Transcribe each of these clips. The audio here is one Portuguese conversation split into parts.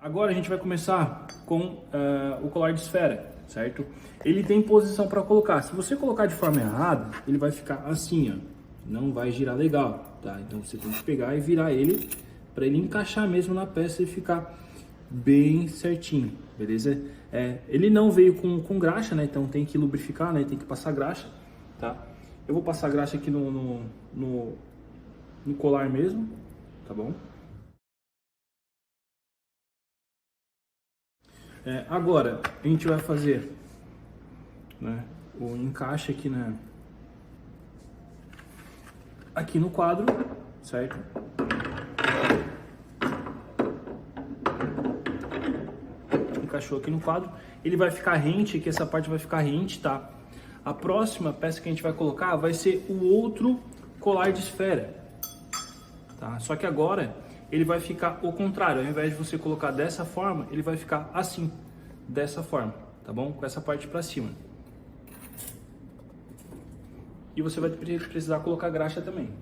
Agora a gente vai começar com o colar de esfera, certo? Ele tem posição para colocar. Se você colocar de forma errada, ele vai ficar assim, ó. Não vai girar legal, tá? Então você tem que pegar e virar ele para ele encaixar mesmo na peça e ficar bem certinho, beleza? Ele não veio com graxa, né? Então tem que lubrificar, né? Tem que passar graxa, tá? Eu vou passar graxa aqui no colar mesmo, tá bom? Agora a gente vai fazer, né, o encaixe aqui no quadro, certo? Encaixou aqui no quadro, ele vai ficar rente, que essa parte vai ficar rente, tá? A próxima peça que a gente vai colocar vai ser o outro colar de esfera, tá? Só que agora ele vai ficar o contrário, ao invés de você colocar dessa forma, ele vai ficar assim, dessa forma, tá bom? Com essa parte para cima. E você vai precisar colocar graxa também.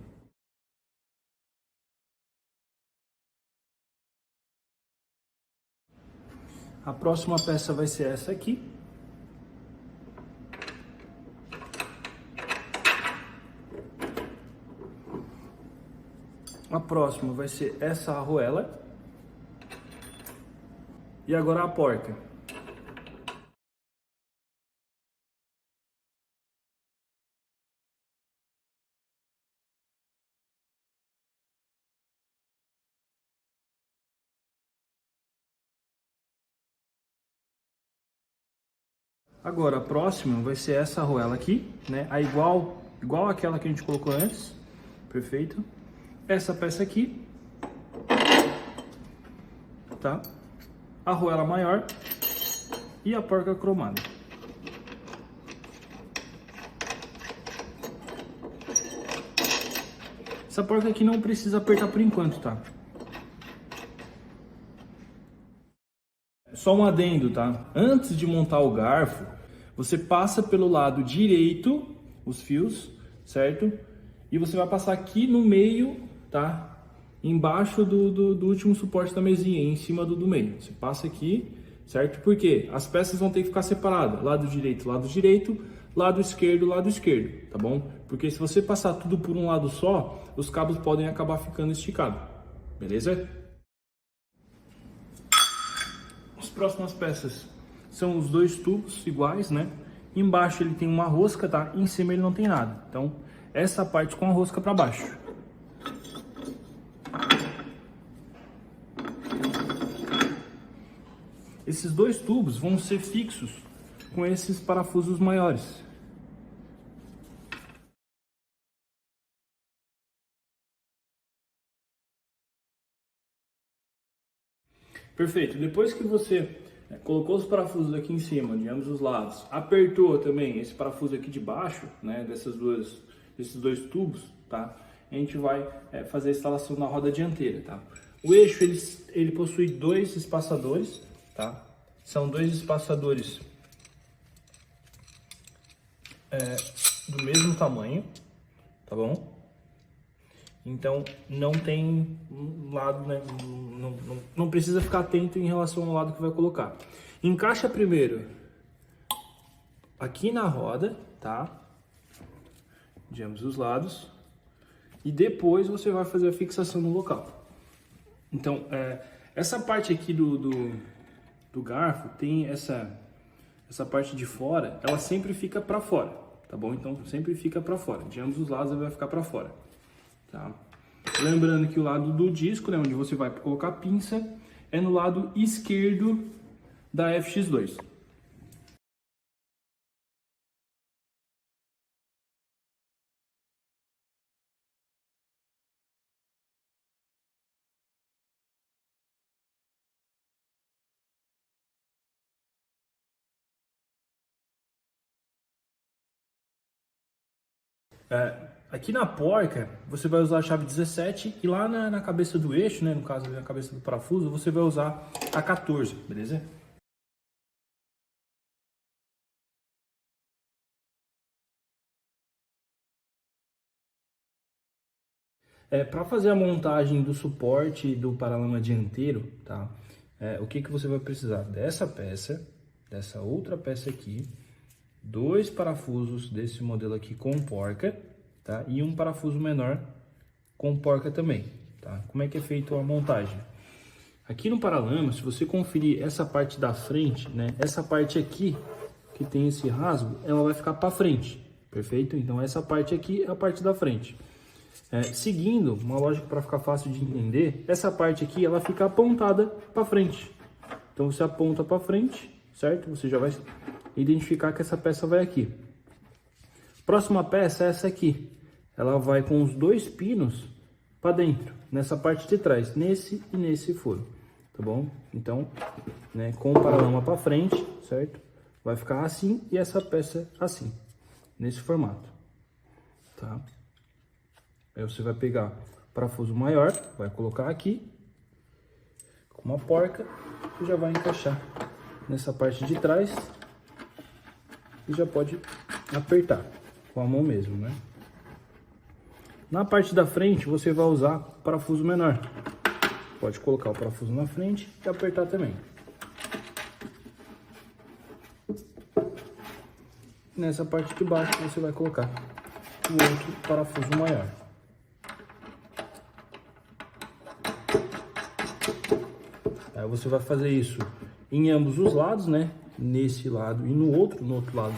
A próxima peça vai ser essa aqui. A próxima vai ser essa arruela. E agora a porca. Agora a próxima vai ser essa arruela aqui, né? Igual aquela que a gente colocou antes. Perfeito. Essa peça aqui, tá? A arruela maior e a porca cromada. Essa porca aqui não precisa apertar por enquanto, tá? Só um adendo, tá? Antes de montar o garfo, você passa pelo lado direito os fios, certo? E você vai passar aqui no meio, tá? Embaixo do último suporte da mesinha, em cima do meio. Você passa aqui, certo? Porque as peças vão ter que ficar separadas. Lado direito, lado esquerdo, tá bom? Porque se você passar tudo por um lado só, os cabos podem acabar ficando esticados, beleza? As próximas peças são os dois tubos iguais, né? Embaixo ele tem uma rosca, tá? Em cima ele não tem nada. Então, essa parte com a rosca para baixo. Esses dois tubos vão ser fixos com esses parafusos maiores. Perfeito. Depois que você colocou os parafusos aqui em cima, de ambos os lados, apertou também esse parafuso aqui de baixo, né, desses dois tubos, tá? A gente vai fazer a instalação na roda dianteira, tá? O eixo ele possui dois espaçadores, tá? São dois espaçadores do mesmo tamanho, tá bom? Então não tem um lado, né? Não precisa ficar atento em relação ao lado que vai colocar. Encaixa primeiro aqui na roda, tá? De ambos os lados. E depois você vai fazer a fixação no local. Então, essa parte aqui do garfo tem essa parte de fora, ela sempre fica para fora, tá bom? Então sempre fica para fora. De ambos os lados ela vai ficar para fora. Tá? Lembrando que o lado do disco, né, onde você vai colocar a pinça, é no lado esquerdo da FX2. Aqui na porca, você vai usar a chave 17 e lá na cabeça do eixo, né, no caso na cabeça do parafuso, você vai usar a 14, beleza? Para fazer a montagem do suporte do paralama dianteiro, tá? o que você vai precisar? Dessa peça, dessa outra peça aqui, 2 parafusos desse modelo aqui com porca, tá? E um parafuso menor com porca também, tá? Como é que é feito a montagem? Aqui no paralama, se você conferir essa parte da frente, né? Essa parte aqui, que tem esse rasgo, ela vai ficar para frente, perfeito? Então essa parte aqui é a parte da frente. Seguindo uma lógica para ficar fácil de entender, essa parte aqui ela fica apontada para frente. Então você aponta para frente, certo? Você já vai identificar que essa peça vai aqui. Próxima peça é essa aqui. Ela vai com os 2 pinos para dentro, nessa parte de trás, nesse e nesse furo, tá bom? Então, né, com o paralama para frente, certo? Vai ficar assim e essa peça assim, nesse formato, tá? Aí você vai pegar o parafuso maior, vai colocar aqui com uma porca e já vai encaixar nessa parte de trás e já pode apertar com a mão mesmo, né? Na parte da frente você vai usar parafuso menor. Pode colocar o parafuso na frente e apertar também. Nessa parte de baixo você vai colocar o outro parafuso maior. Aí você vai fazer isso em ambos os lados, né? Nesse lado e no outro lado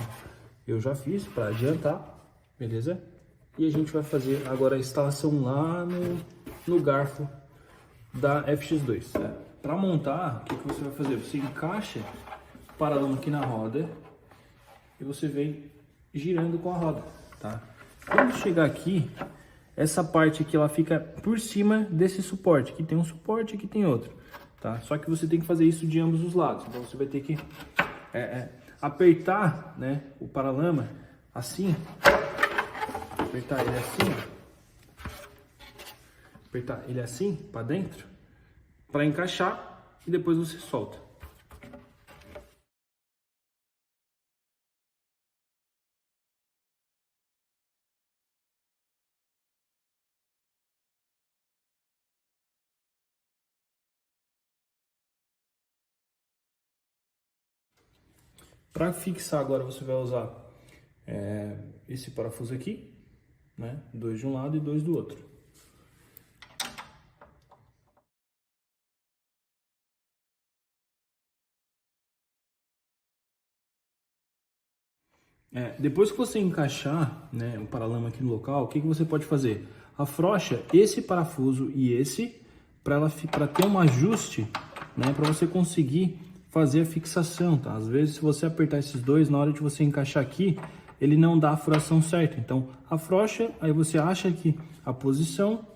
eu já fiz para adiantar, beleza? E a gente vai fazer agora a instalação lá no garfo da FX2. Para montar, o que você vai fazer? Você encaixa o paralama aqui na roda e você vem girando com a roda, tá? Quando chegar aqui, essa parte aqui ela fica por cima desse suporte. Aqui tem um suporte, aqui tem outro, tá? Só que você tem que fazer isso de ambos os lados. Então você vai ter que apertar, né, o paralama assim. Apertar ele assim para dentro, para encaixar e depois você solta. Para fixar agora você vai usar esse parafuso aqui, né? 2 de um lado e 2 do outro. Depois que você encaixar, né, o paralama aqui no local, o que você pode fazer? Afrouxa esse parafuso e esse para ter um ajuste, né, para você conseguir fazer a fixação, tá? Às vezes, se você apertar esses dois, na hora de você encaixar aqui, ele não dá a furação certa. Então, afrouxa, aí você acha aqui a posição,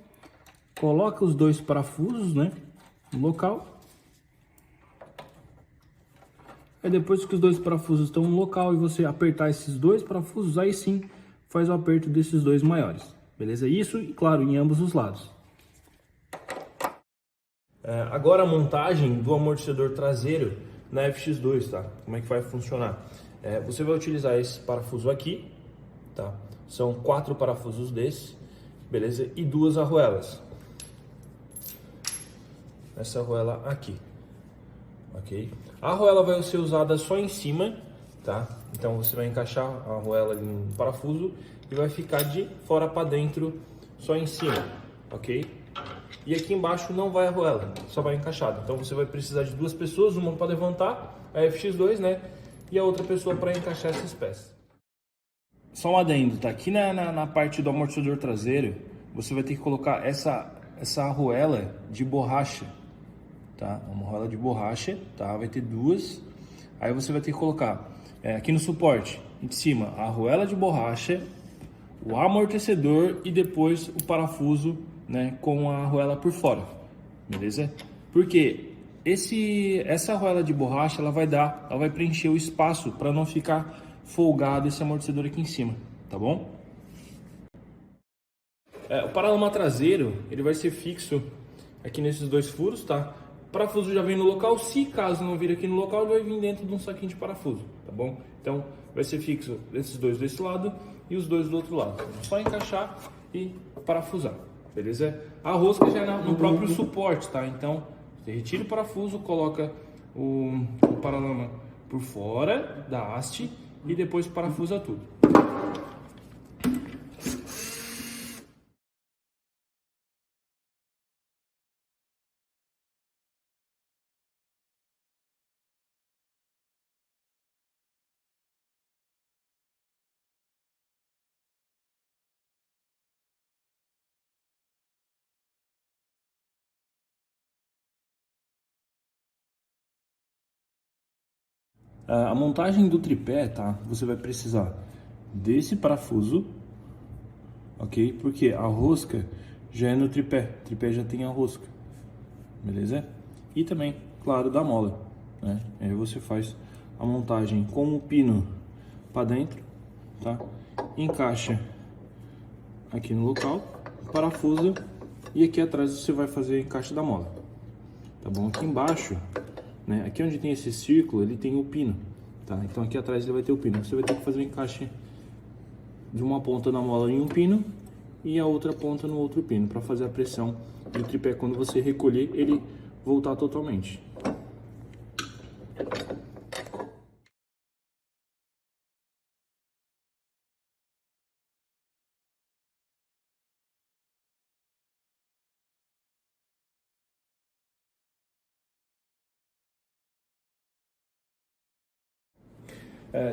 coloca os 2 parafusos, né, no local. Aí depois que os 2 parafusos estão no local e você apertar esses 2 parafusos, aí sim faz o aperto desses 2 maiores, beleza? Isso, claro, em ambos os lados. Agora a montagem do amortecedor traseiro na FX2, tá? Como é que vai funcionar? Você vai utilizar esse parafuso aqui, tá? São 4 parafusos desses, beleza? E 2 arruelas. Essa arruela aqui, ok? A arruela vai ser usada só em cima, tá? Então você vai encaixar a arruela ali no parafuso e vai ficar de fora para dentro só em cima, ok? E aqui embaixo não vai arruela, só vai encaixado. Então você vai precisar de 2 pessoas, uma para levantar a FX2, né? E a outra pessoa para encaixar essas peças. Só um adendo, tá? Aqui na parte do amortecedor traseiro, você vai ter que colocar essa arruela de borracha, tá? Uma arruela de borracha, tá? Vai ter 2. Aí você vai ter que colocar aqui no suporte, em cima, a arruela de borracha, o amortecedor e depois o parafuso, né, com a arruela por fora, beleza? Porque essa arruela de borracha ela vai preencher o espaço para não ficar folgado esse amortecedor aqui em cima, tá bom? O paralama traseiro ele vai ser fixo aqui nesses 2 furos, tá? O parafuso já vem no local, se caso não vir aqui no local, ele vai vir dentro de um saquinho de parafuso, tá bom? Então vai ser fixo esses 2 desse lado e os 2 do outro lado. Só encaixar e parafusar, beleza? A rosca já é no próprio suporte, tá? Então Você retira o parafuso, coloca o paralama por fora da haste e depois parafusa tudo. A montagem do tripé, tá? Você vai precisar desse parafuso, ok? Porque a rosca já é no tripé, o tripé já tem a rosca, beleza? E também, claro, da mola, né? Aí você faz a montagem com o pino para dentro, tá? Encaixa aqui no local, parafusa e aqui atrás você vai fazer o encaixe da mola, tá bom? Aqui embaixo, né? Aqui onde tem esse círculo, ele tem o pino, tá? Então aqui atrás ele vai ter o pino. Você vai ter que fazer o encaixe de uma ponta da mola em um pino e a outra ponta no outro pino, para fazer a pressão do tripé quando você recolher ele voltar totalmente.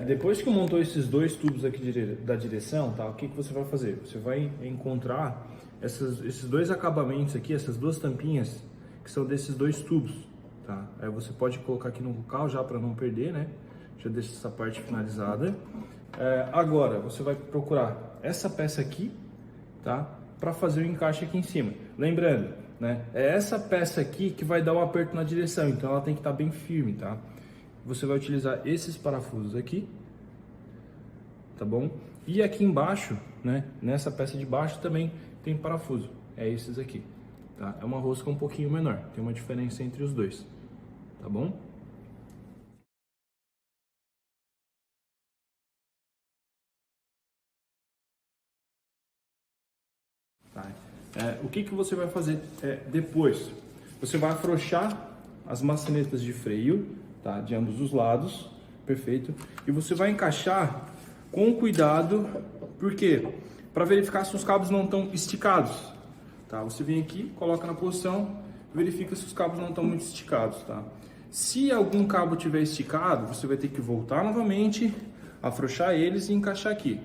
Depois que montou esses dois tubos aqui da direção, tá? O que você vai fazer? Você vai encontrar esses dois acabamentos aqui, essas duas tampinhas, que são desses dois tubos, tá? Aí você pode colocar aqui no local já para não perder, né? Já deixa essa parte finalizada. Agora, você vai procurar essa peça aqui, tá? Para fazer o encaixe aqui em cima. Lembrando, né? É essa peça aqui que vai dar o aperto na direção, então ela tem que estar bem firme, tá? Você vai utilizar esses parafusos aqui, tá bom? E aqui embaixo, né, nessa peça de baixo também tem parafuso, é esses aqui, tá? É uma rosca um pouquinho menor, tem uma diferença entre os dois, tá bom? Tá. O que você vai fazer depois? Você vai afrouxar as maçanetas de freio, tá? De ambos os lados, perfeito? E você vai encaixar com cuidado, por quê? Para verificar se os cabos não estão esticados, tá? Você vem aqui, coloca na posição, verifica se os cabos não estão muito esticados, tá? Se algum cabo tiver esticado, você vai ter que voltar novamente, afrouxar eles e encaixar aqui.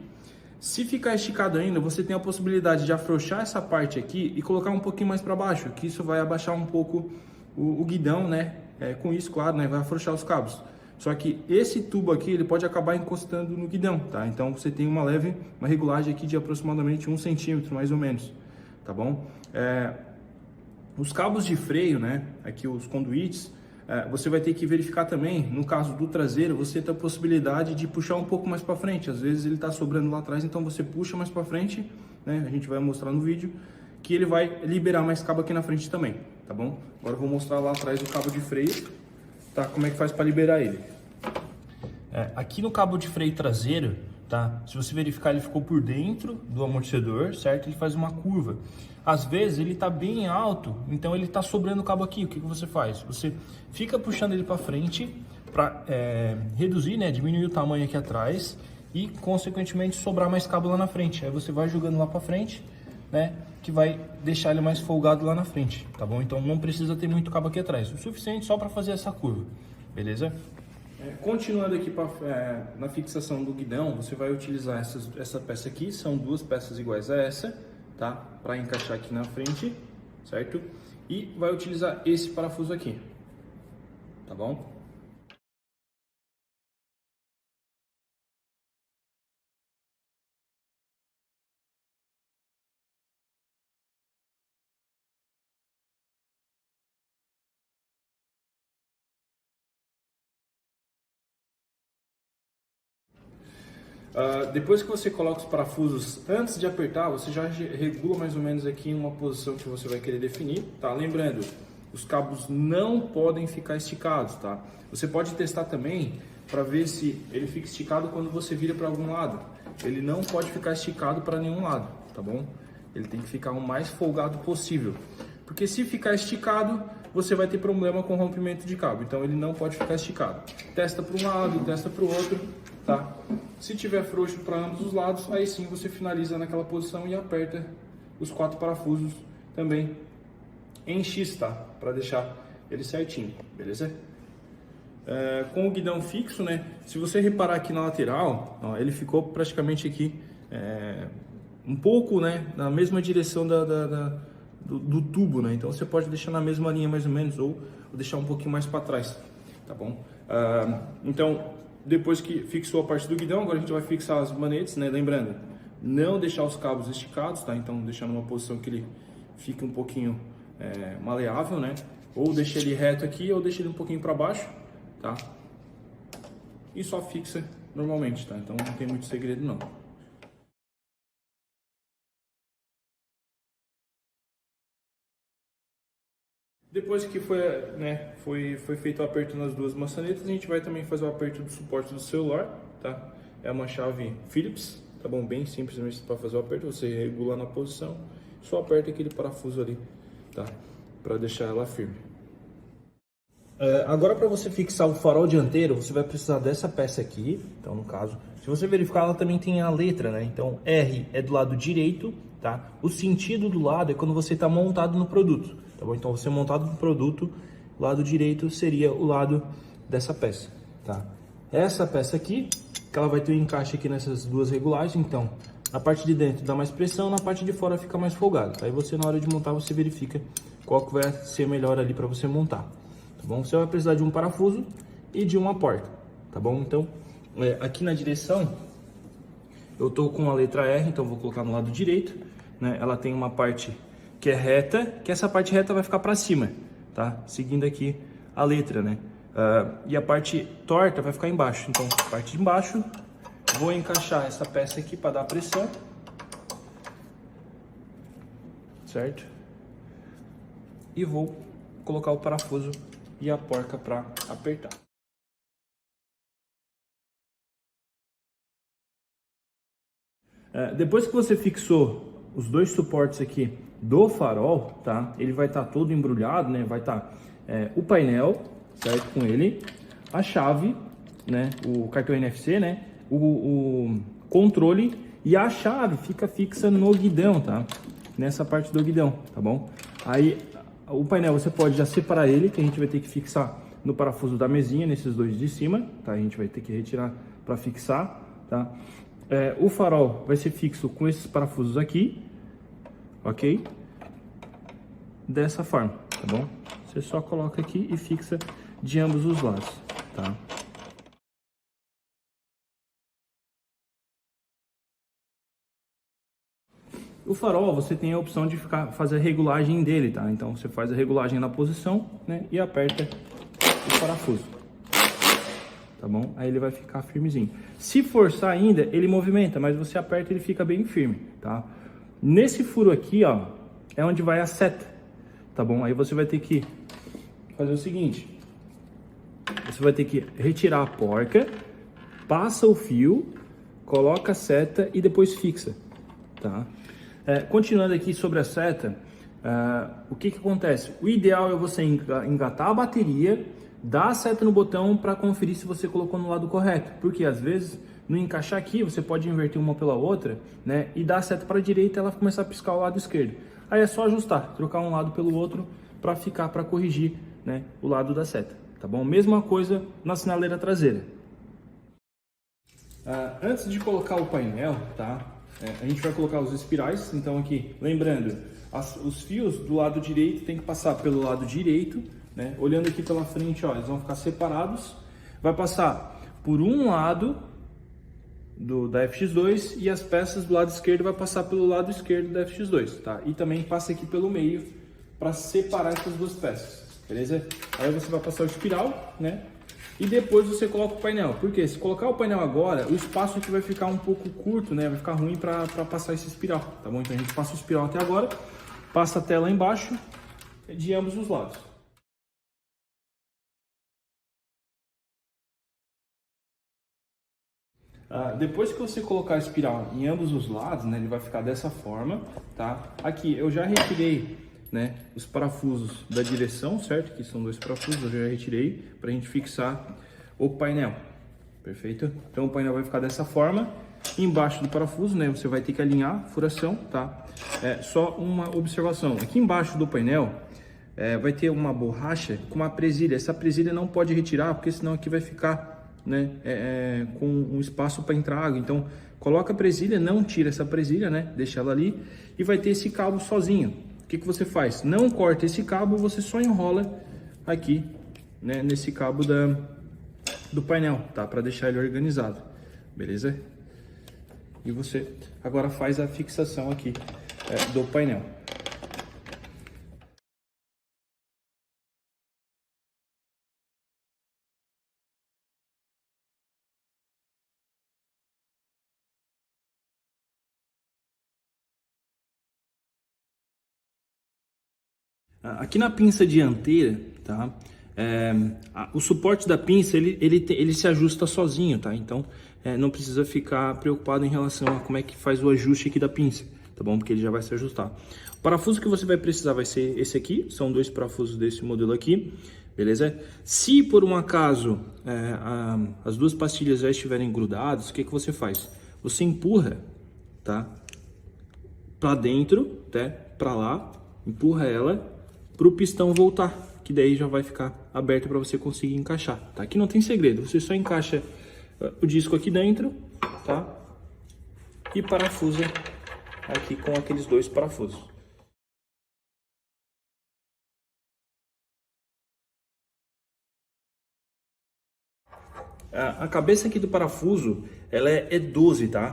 Se ficar esticado ainda, você tem a possibilidade de afrouxar essa parte aqui e colocar um pouquinho mais para baixo, que isso vai abaixar um pouco o guidão, né? Com isso, claro, né? Vai afrouxar os cabos. Só que esse tubo aqui, ele pode acabar encostando no guidão, tá? Então você tem uma regulagem aqui de aproximadamente 1 centímetro, mais ou menos, tá bom? Os cabos de freio, né? Aqui os conduítes, você vai ter que verificar também, no caso do traseiro, você tem a possibilidade de puxar um pouco mais para frente. Às vezes ele está sobrando lá atrás, então você puxa mais para frente, né? A gente vai mostrar no vídeo que ele vai liberar mais cabo aqui na frente também, tá bom? Agora eu vou mostrar lá atrás o cabo de freio, tá? Como é que faz para liberar ele. Aqui no cabo de freio traseiro, tá? Se você verificar, ele ficou por dentro do amortecedor, certo? Ele faz uma curva. Às vezes ele tá bem alto, então ele tá sobrando o cabo aqui. O que você faz? Você fica puxando ele para frente para reduzir, né? Diminuir o tamanho aqui atrás e, consequentemente, sobrar mais cabo lá na frente. Aí você vai jogando lá para frente, né? Que vai deixar ele mais folgado lá na frente, tá bom? Então não precisa ter muito cabo aqui atrás, o suficiente só para fazer essa curva, beleza? Continuando aqui na fixação do guidão, você vai utilizar essa peça aqui, são duas peças iguais a essa, tá? Para encaixar aqui na frente, certo? E vai utilizar esse parafuso aqui, tá bom? Depois que você coloca os parafusos, antes de apertar, você já regula mais ou menos aqui uma posição que você vai querer definir, tá? Lembrando, os cabos não podem ficar esticados, tá? Você pode testar também para ver se ele fica esticado quando você vira para algum lado. Ele não pode ficar esticado para nenhum lado, tá bom? Ele tem que ficar o mais folgado possível. Porque se ficar esticado, você vai ter problema com rompimento de cabo. Então ele não pode ficar esticado. Testa para um lado, testa para o outro, tá? Se tiver frouxo para ambos os lados, aí sim você finaliza naquela posição e aperta os 4 parafusos também em X, tá? Para deixar ele certinho, beleza? Com o guidão fixo, né? Se você reparar aqui na lateral, ó, ele ficou praticamente aqui um pouco, né, na mesma direção do tubo, né? Então você pode deixar na mesma linha mais ou menos ou deixar um pouquinho mais para trás, tá bom? Então depois que fixou a parte do guidão, agora a gente vai fixar as manetes, né? Lembrando, não deixar os cabos esticados, tá? Então deixar numa posição que ele fique um pouquinho maleável, né? Ou deixa ele reto aqui ou deixa ele um pouquinho para baixo, tá? E só fixa normalmente, tá? Então não tem muito segredo não. Depois que foi feito o aperto nas duas maçanetas, a gente vai também fazer o aperto do suporte do celular, tá? É uma chave Phillips, tá bom? Bem simples mesmo para fazer o aperto, você regula na posição, só aperta aquele parafuso ali, tá? Para deixar ela firme. Agora, para você fixar o farol dianteiro, você vai precisar dessa peça aqui. Então, no caso, se você verificar, ela também tem a letra, né? Então, R é do lado direito, tá? O sentido do lado é quando você está montado no produto, tá bom? Então, você montado no produto, o lado direito seria o lado dessa peça, tá? Essa peça aqui, que ela vai ter um encaixe aqui nessas duas regulagens. Então, na parte de dentro dá mais pressão, na parte de fora fica mais folgado. Aí você, na hora de montar, você verifica qual que vai ser melhor ali para você montar. Tá bom? Você vai precisar de um parafuso e de uma porta, tá bom? Então, aqui na direção, eu tô com a letra R, então vou colocar no lado direito, né? Ela tem uma parte que é reta, que essa parte reta vai ficar para cima, tá? Seguindo aqui a letra, né? E a parte torta vai ficar embaixo. Então, a parte de embaixo, vou encaixar essa peça aqui para dar pressão, certo? E vou colocar o parafuso e a porca para apertar. Depois que você fixou os dois suportes aqui do farol, tá? Ele vai estar todo embrulhado, né? Vai estar o painel, certo? Com ele, a chave, né? O cartão NFC, né? O controle e a chave fica fixa no guidão, tá? Nessa parte do guidão, tá bom? Aí o painel você pode já separar ele, que a gente vai ter que fixar no parafuso da mesinha, nesses dois de cima, tá? A gente vai ter que retirar para fixar, tá? O farol vai ser fixo com esses parafusos aqui, ok? Dessa forma, tá bom? Você só coloca aqui e fixa de ambos os lados, tá? O farol, você tem a opção de fazer a regulagem dele, tá? Então você faz a regulagem na posição, né? E aperta o parafuso, tá bom? Aí ele vai ficar firmezinho. Se forçar ainda, ele movimenta, mas você aperta e ele fica bem firme, tá? Nesse furo aqui, ó, é onde vai a seta, tá bom? Aí você vai ter que fazer o seguinte. Você vai ter que retirar a porca, passa o fio, coloca a seta e depois fixa, tá? Continuando aqui sobre a seta, o que acontece? O ideal é você engatar a bateria, dar a seta no botão para conferir se você colocou no lado correto, porque às vezes no encaixar aqui você pode inverter uma pela outra, né? E dar a seta para a direita e ela começar a piscar o lado esquerdo. Aí é só ajustar, trocar um lado pelo outro para corrigir, né, o lado da seta, tá bom? Mesma coisa na sinaleira traseira. Antes de colocar o painel, tá? A gente vai colocar os espirais. Então aqui, lembrando, os fios do lado direito tem que passar pelo lado direito, né? Olhando aqui pela frente, ó, eles vão ficar separados. Vai passar por um lado da FX2 e as peças do lado esquerdo vai passar pelo lado esquerdo da FX2, tá? E também passa aqui pelo meio para separar essas duas peças, beleza? Aí você vai passar o espiral, né? E depois você coloca o painel. Porque se colocar o painel agora, o espaço aqui vai ficar um pouco curto, né? Vai ficar ruim para passar esse espiral, tá bom? Então a gente passa o espiral até agora, passa até lá embaixo, de ambos os lados. Depois que você colocar a espiral em ambos os lados, né? Ele vai ficar dessa forma, tá? Aqui eu já retirei né, os parafusos da direção, certo? Que são 2 parafusos, eu já retirei para a gente fixar o painel, perfeito? Então o painel vai ficar dessa forma. Embaixo do parafuso, né, você vai ter que alinhar a furação, tá? Só uma observação, aqui embaixo do painel vai ter uma borracha com uma presilha. Essa presilha não pode retirar, porque senão aqui vai ficar, né, com um espaço para entrar água. Então coloca a presilha, não tira essa presilha, né, deixa ela ali, e vai ter esse cabo sozinho. O que você faz? Não corta esse cabo, você só enrola aqui, né, nesse cabo do painel, tá? Para deixar ele organizado, beleza? E você agora faz a fixação aqui do painel. Aqui na pinça dianteira, tá? O suporte da pinça ele se ajusta sozinho, tá? Então não precisa ficar preocupado em relação a como é que faz o ajuste aqui da pinça, tá bom? Porque ele já vai se ajustar. O parafuso que você vai precisar vai ser esse aqui, são 2 parafusos desse modelo aqui, beleza? Se por um acaso as 2 pastilhas já estiverem grudadas, o que você faz? Você empurra, tá? Para dentro, tá? Para lá, empurra ela para o pistão voltar, que daí já vai ficar aberto para você conseguir encaixar, tá? Aqui não tem segredo, você só encaixa o disco aqui dentro, tá? E parafusa aqui com aqueles 2 parafusos. A cabeça aqui do parafuso, ela é 12, tá?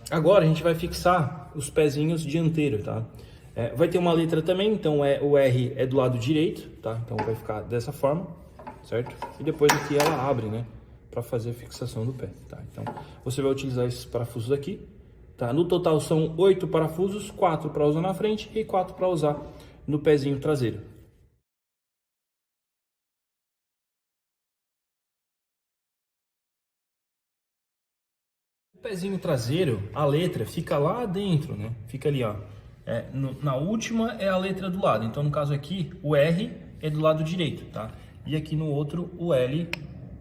Agora a gente vai fixar os pezinhos dianteiros, tá? Vai ter uma letra também, então o R é do lado direito, tá? Então vai ficar dessa forma, certo? E depois aqui ela abre, né? Para fazer a fixação do pé, tá? Então você vai utilizar esses parafusos aqui, tá? No total são 8 parafusos, 4 para usar na frente e 4 para usar no pezinho traseiro. O pezinho traseiro, a letra fica lá dentro, né? Fica ali, ó. Na última é a letra do lado. Então, no caso aqui, o R é do lado direito, tá? E aqui no outro, o L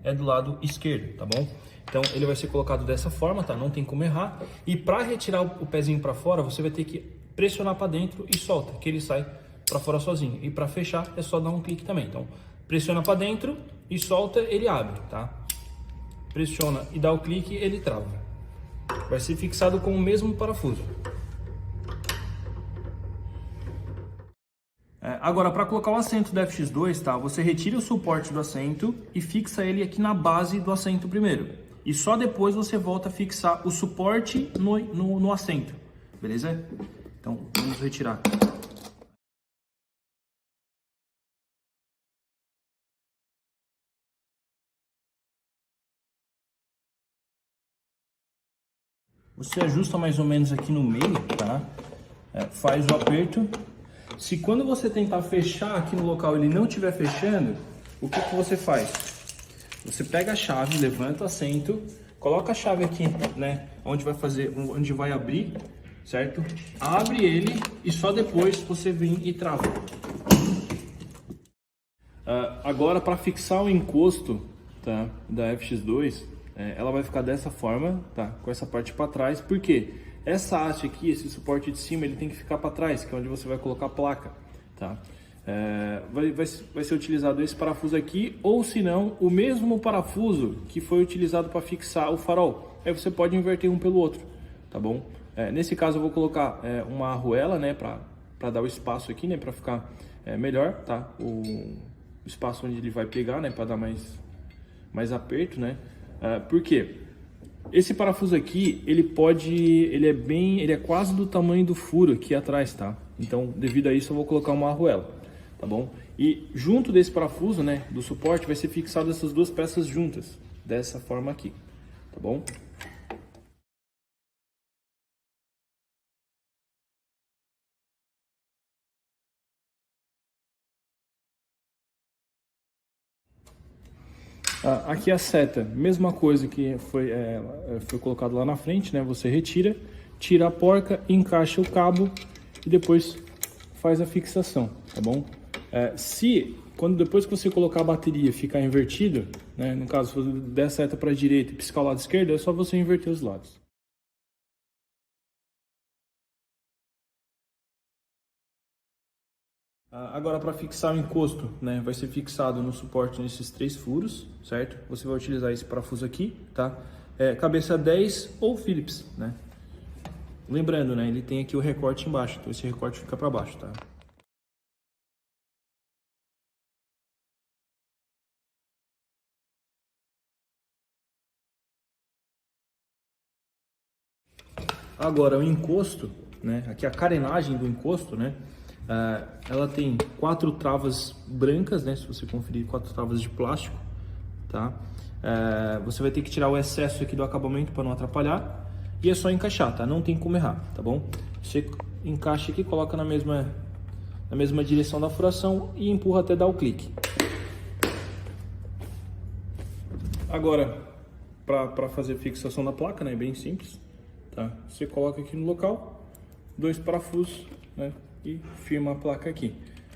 é do lado esquerdo, tá bom? Então, ele vai ser colocado dessa forma, tá? Não tem como errar. E para retirar o pezinho para fora, você vai ter que pressionar para dentro e solta, que ele sai para fora sozinho. E para fechar, é só dar um clique também. Então, pressiona para dentro e solta, ele abre, tá? Pressiona e dá o clique, ele trava. Vai ser fixado com o mesmo parafuso. Agora, para colocar o assento do FX2, tá? Você retira o suporte do assento e fixa ele aqui na base do assento primeiro. E só depois você volta a fixar o suporte no assento, beleza? Então, vamos retirar. Você ajusta mais ou menos aqui no meio, tá? Faz o aperto. Se quando você tentar fechar aqui no local ele não estiver fechando, o que você faz? Você pega a chave, levanta o assento, coloca a chave aqui, né? Onde vai abrir, certo? Abre ele e só depois você vem e trava. Agora, para fixar o encosto, tá, da FX2, ela vai ficar dessa forma, tá? Com essa parte para trás. Por quê? Essa haste aqui, esse suporte de cima, ele tem que ficar para trás, que é onde você vai colocar a placa, tá? Vai ser utilizado esse parafuso aqui, ou se não, o mesmo parafuso que foi utilizado para fixar o farol. Aí você pode inverter um pelo outro, tá bom? Nesse caso eu vou colocar uma arruela, né, para dar o espaço aqui, né, para ficar melhor, tá? O espaço onde ele vai pegar, né, para dar mais aperto, né? Por quê? Esse parafuso aqui, ele é quase do tamanho do furo aqui atrás, tá? Então, devido a isso, eu vou colocar uma arruela, tá bom? E junto desse parafuso, né, do suporte, vai ser fixado essas 2 peças juntas, dessa forma aqui, tá bom? Aqui a seta, mesma coisa que foi colocado lá na frente, né? Você tira a porca, encaixa o cabo e depois faz a fixação, tá bom? Depois que você colocar a bateria ficar invertido, né, no caso, se você der a seta para a direita e piscar o lado esquerdo, é só você inverter os lados. Agora, para fixar o encosto, né, vai ser fixado no suporte nesses 3 furos, certo? Você vai utilizar esse parafuso aqui, tá? Cabeça 10 ou Phillips, né? Lembrando, né, ele tem aqui o recorte embaixo, então esse recorte fica para baixo, tá? Agora, o encosto, né, aqui a carenagem do encosto, né, ela tem 4 travas brancas, né, se você conferir, 4 travas de plástico, tá? Você vai ter que tirar o excesso aqui do acabamento para não atrapalhar, e é só encaixar, tá? Não tem como errar, tá bom? Você encaixa aqui, coloca na mesma direção da furação e empurra até dar o clique. Agora, para fazer a fixação da placa, né, é bem simples. Tá? Você coloca aqui no local, 2 parafusos, né, e firma a placa aqui,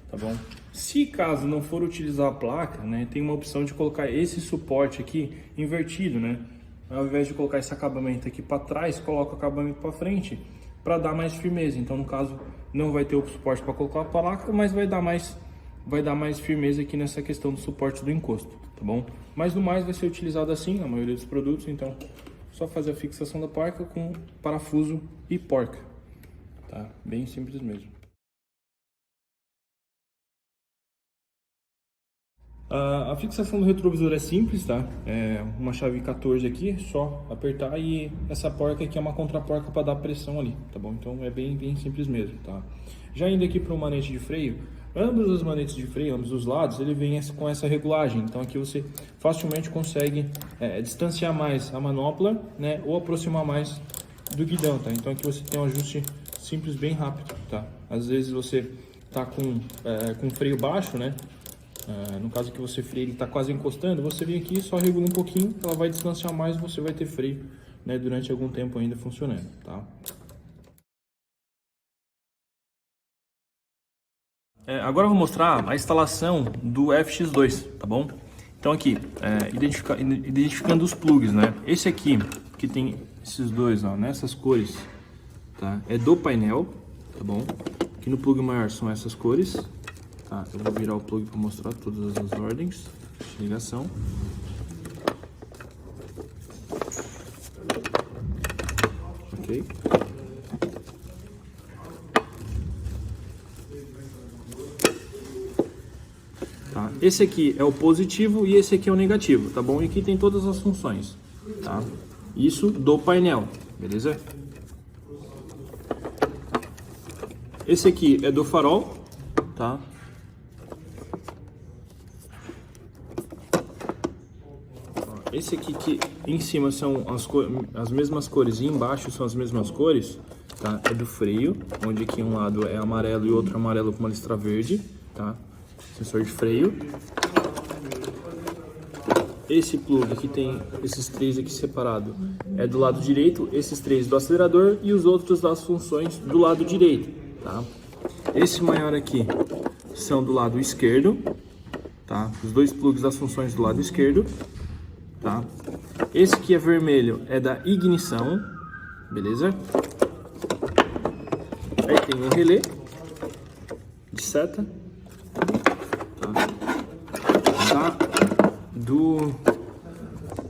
tá bom? Se caso não for utilizar a placa, né, tem uma opção de colocar esse suporte aqui invertido, né? Ao invés de colocar esse acabamento aqui para trás, coloca o acabamento para frente para dar mais firmeza. Então, no caso, não vai ter o suporte para colocar a placa, mas vai dar mais firmeza aqui nessa questão do suporte do encosto, tá bom? Mas no mais vai ser utilizado assim na maioria dos produtos, então só fazer a fixação da placa com parafuso e porca, tá? Bem simples mesmo. A fixação do retrovisor é simples, tá? É uma chave 14 aqui, só apertar, e essa porca aqui é uma contraporca para dar pressão ali, tá bom? Então é bem simples mesmo, tá? Já indo aqui para o manete de freio, ambos os manetes de freio, ambos os lados, ele vem com essa regulagem. Então aqui você facilmente consegue distanciar mais a manopla, né, ou aproximar mais do guidão, tá? Então aqui você tem um ajuste simples, bem rápido, tá? Às vezes você tá com freio baixo, né? No caso que você freia, ele tá quase encostando, você vem aqui, só regula um pouquinho, ela vai distanciar mais, você vai ter freio, né, durante algum tempo ainda funcionando, tá? Agora eu vou mostrar a instalação do FX2, tá bom? Então aqui, identificando os plugs, né? Esse aqui, que tem esses dois, ó, nessas cores, tá? É do painel, tá bom? Aqui no plug maior são essas cores, tá? Eu vou virar o plug para mostrar todas as ordens de ligação. Ok? Tá? Esse aqui é o positivo e esse aqui é o negativo, tá bom? E aqui tem todas as funções, tá? Isso do painel, beleza? Esse aqui é do farol, tá? Esse aqui que em cima são as mesmas cores e embaixo são as mesmas cores, tá? É do freio, onde aqui um lado é amarelo e o outro amarelo com uma listra verde, tá? Sensor de freio. Esse plug que tem esses 3 aqui separado é do lado direito, esses 3 do acelerador e os outros das funções do lado direito, tá? Esse maior aqui são do lado esquerdo, tá? Os 2 plugs das funções do lado esquerdo, tá? Esse que é vermelho é da ignição, beleza? Aí tem um relé de seta,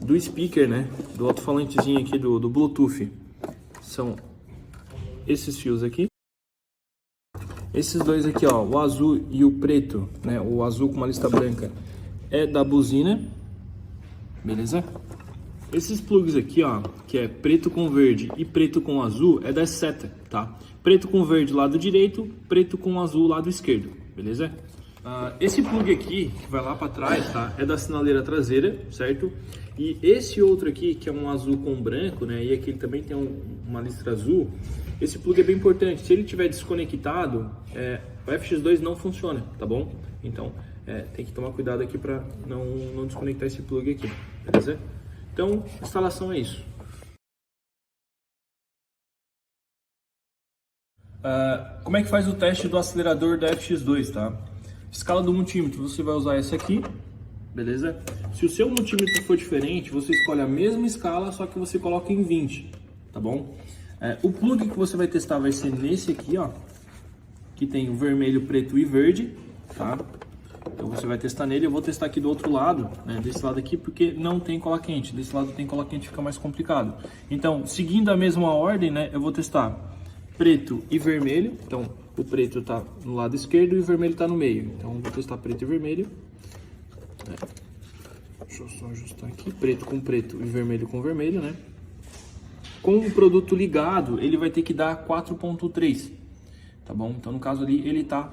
do speaker, né, do alto-falantezinho aqui do Bluetooth. São esses fios aqui. Esses dois aqui, ó, o azul e o preto, né, o azul com uma lista branca é da buzina, beleza? Esses plugs aqui, ó, que é preto com verde e preto com azul, é da seta, tá? Preto com verde lado direito, preto com azul lado esquerdo, beleza? Esse plug aqui, que vai lá para trás, tá? É da sinaleira traseira, certo? E esse outro aqui, que é um azul com branco, né? E aqui ele também tem uma listra azul. Esse plug é bem importante. Se ele estiver desconectado, o FX2 não funciona, tá bom? Então, tem que tomar cuidado aqui para não desconectar esse plug aqui, beleza? Então, a instalação é isso. Como é que faz o teste do acelerador da FX2, tá? Escala do multímetro, você vai usar essa aqui, beleza? Se o seu multímetro for diferente, você escolhe a mesma escala, só que você coloca em 20, tá bom? O plug que você vai testar vai ser nesse aqui, ó, que tem o vermelho, preto e verde, tá? Então você vai testar nele, eu vou testar aqui do outro lado, né, desse lado aqui, porque não tem cola quente, desse lado tem cola quente, fica mais complicado. Então, seguindo a mesma ordem, né, eu vou testar preto e vermelho. Então, o preto tá no lado esquerdo e o vermelho tá no meio. Então, eu vou testar preto e vermelho. Deixa eu só ajustar aqui, preto com preto e vermelho com vermelho, né? Com o produto ligado, ele vai ter que dar 4.3. Tá bom? Então, no caso ali, ele tá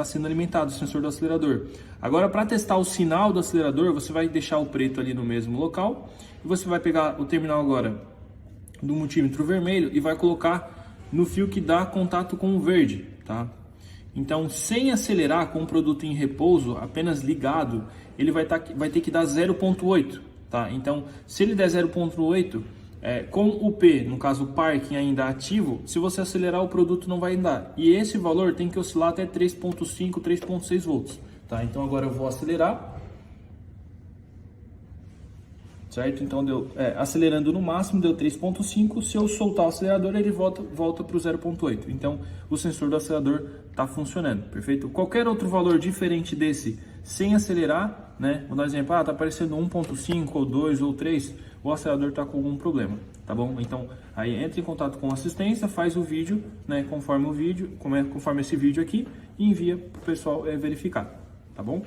sendo alimentado, o sensor do acelerador. Agora, para testar o sinal do acelerador, você vai deixar o preto ali no mesmo local. E você vai pegar o terminal agora do multímetro vermelho e vai colocar no fio que dá contato com o verde, tá? Então, sem acelerar, com o produto em repouso, apenas ligado, ele vai ter que dar 0.8, tá? Então, se ele der 0.8... com o P, no caso o parking ainda ativo, se você acelerar o produto não vai andar. E esse valor tem que oscilar até 3.5, 3.6 volts. Tá? Então agora eu vou acelerar. Certo? Então acelerando no máximo deu 3.5. Se eu soltar o acelerador ele volta para o 0.8. Então o sensor do acelerador está funcionando. Perfeito? Qualquer outro valor diferente desse sem acelerar, né? Vou dar um exemplo, tá aparecendo 1.5 ou 2 ou 3, o acelerador está com algum problema, tá bom? Então, aí entra em contato com a assistência, faz o vídeo, né, conforme esse vídeo aqui, e envia para o pessoal verificar, tá bom?